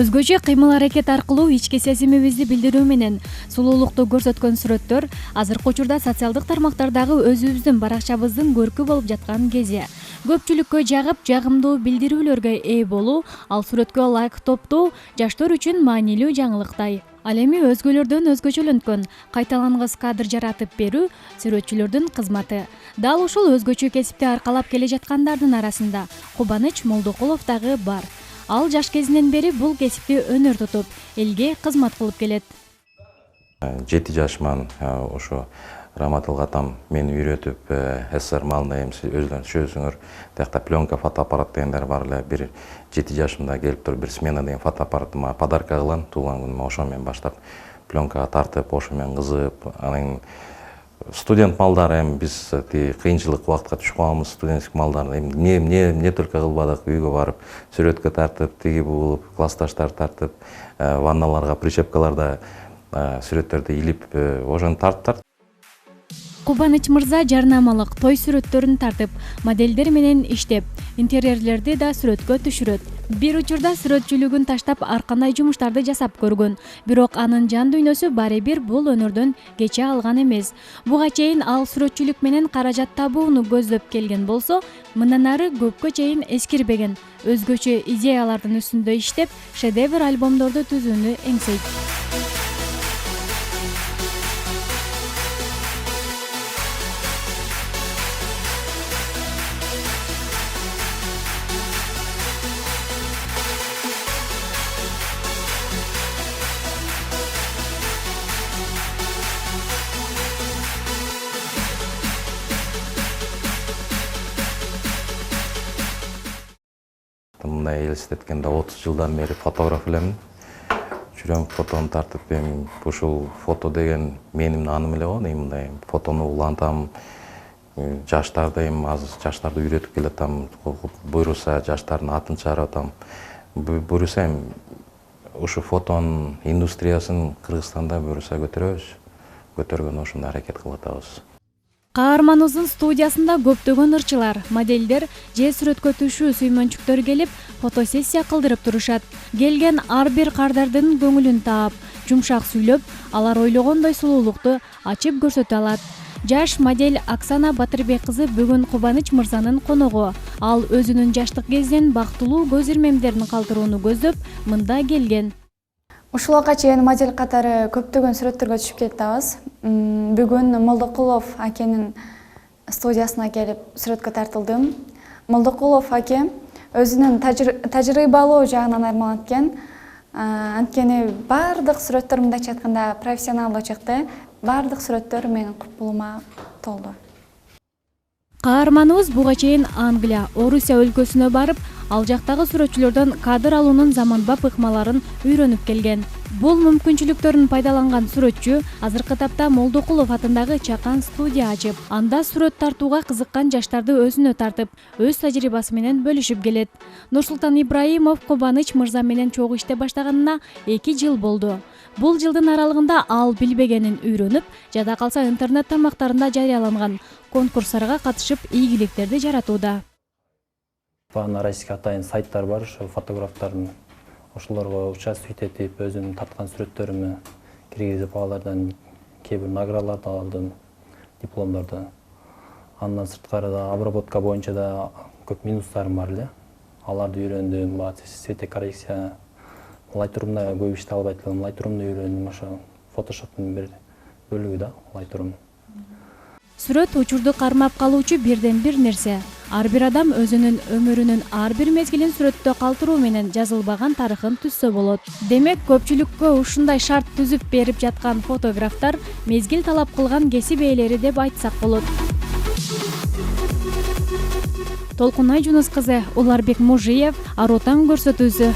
Өзгөчө кыймыл-аракет аркылуу ички сезимибизди билдирүү менен сулуулукту көрсөткөн сүрөттөр азыркы учурда социалдык тармактардагы өзүбүздүн баракчабыздын көркү болуп жаткан кези. Көпчүлүккө жагып, жагымдуу билдирүүлөргө ээ болуу, ал сүрөткө лайк топтоо жаштар үчүн маанилүү жаңылыктай. Ал эми өзгөлөрдөн өзгөчөлөнткөн, кайталангыс кадр жаратып берүү сүрөтчүлөрдүн кызматы. Дал ушул өзгөчө кесипти аркалап келе жаткандардын арасында Кубаныч Молдокулов дагы бар. Ал жаш кезинен бери бул кесипти өнөр тутуп, элге кызмат кылып келет. 7 жашыман ошо Раматылга атам мени үйрөтүп, СССР малында эмси өзүңөр түшөсүңөр, тиякта пленка, фотоаппарат дегендер бар эле. Бир 7 жашымда келип туруп бир смена деген фотоаппаратты мага подарка кылган, туулган күнүмө ошо менен баштап пленкага тартып, ошо менен кызып, анан студент малдары эми биз кыйынчылык убакытка түшүп калганбыз, студенттик малдарды эми эмне только кылбадык, үйгө барып сүрөткө тартып, тиги буулуп, классташтарды тартып, ванналарга, причепкаларда сүрөттөрдү илип, ошону тартып. Кубаныч мырза жарнамалык той сүрөттөрүн тартып, модельдер менен иштеп, интерьерлерди да сүрөткө түшүрөт. Бир учурда сүрөтчүлүгүн таштап ар кандай жумуштарды жасап көргөн, бирок анын жан дүйнөсү баары бир бул өнөрдөн кече алган эмес. Буга чейин ал сүрөтчүлүк менен каражат табууну көздөп келген болсо, мындан ары көпкө чейин эскирбеген, өзгөчө идеялардын үстүндө иштеп, шедевр альбомдорду түзүүнү эңсейт. Мындай элестеткенде 30 жылдан бери фотограф элемин. Жүрөм фотону тартып, эми ушул фото деген менин аным эле го, мындай фотону улантам, жаштарды эми азыр жаштарды үйрөтүп келатам, буйруса жаштардын атын чыгарып атам. Буйруса эми ушу фотонун индустриясын Кыргызстанда буйруса көтөргөн ошондой аракет кылып атабыз. Каарманыбыздын студиясында көптөгөн ырчылар, модельдер же сүрөткө түшүү сүймөнчүктөр келип, фотосессия кылдырып турушат. Келген ар бир кардардын көңүлүн таап, жумшак сүйлөп, алар ойлогондой сулуулукту ачып көрсөтө алат. Жаш модель Оксана Батырбек кызы бүгүн Кубаныч мырзанын коногу. Ал өзүнүн жаштык кезинен бактылуу көз ирмемдерин калтырууну көздөп, мында келген. Ушулга чейин модель катары көптөгөн сүрөттөргө түшүп кетебиз. Бүгүн Молдокулов акенин студиясына келип сүрөткө тартылдым. Молдокулов аке өзүнүн тажрыйбалуу жагынан айырмаланып экен. Анткени бардык сүрөттөр мындайча айтканда профессионалдуу чыкты. Бардык сүрөттөр менин купулума толду. Каарманыбыз буга чейин Англия, Орусия өлкөсүнө барып, ал жактагы сүрөтчүлөрдөн кадр алуунун заманбап ыкмаларын үйрөнүп келген. Бул мүмкүнчүлүктөрүн пайдаланган сүрөтчү азыркы тапта Молдокулов атындагы чакан студия ачып, анда сүрөт тартууга кызыккан жаштарды өзүнө тартып, өз тажрыйбасы менен бөлүшүп келет. Нурсултан Ибраимов Кубаныч мырза менен чогуу иштеп баштаганына 2 жыл болду. Бул жылдын аралыгында ал билбегенин үйрөнүп, жада калса интернет тармактарында жарыяланган конкурстарга катышып, ийгиликтерди жаратууда. Бана российский атайын сайттар бар, ошо фотографтардын ошолорго участвовать этип, өзүмдүн тарткан сүрөттөрүмө киргизип, алардан кээ бир наградаларды алдым, дипломдорду. Андан сырткары да обработка боюнча да көп минустарым бар эле. Аларды үйрөндүм, светокоррекция, Lightroom'да көп иште албайт элем, Lightroom'ду үйрөндүм, ошо Photoshop'тун бир бөлүгү да Lightroom. Сүрөт учурду кармап калуучу бирден бир нерсе. Ар бир адам өзүнүн өмүрүнүн ар бир мезгилин сүрөттө калтыруу менен жазылбаган тарыхын түзсө болот. Демек, көпчүлүккө ушундай шарт түзүп берип жаткан фотографтар мезгил талап кылган кесип ээлери деп айтсак болот. Толкунай Жунус кызы, Уларбек Мужиев, Ар Отан көрсөтүүсү.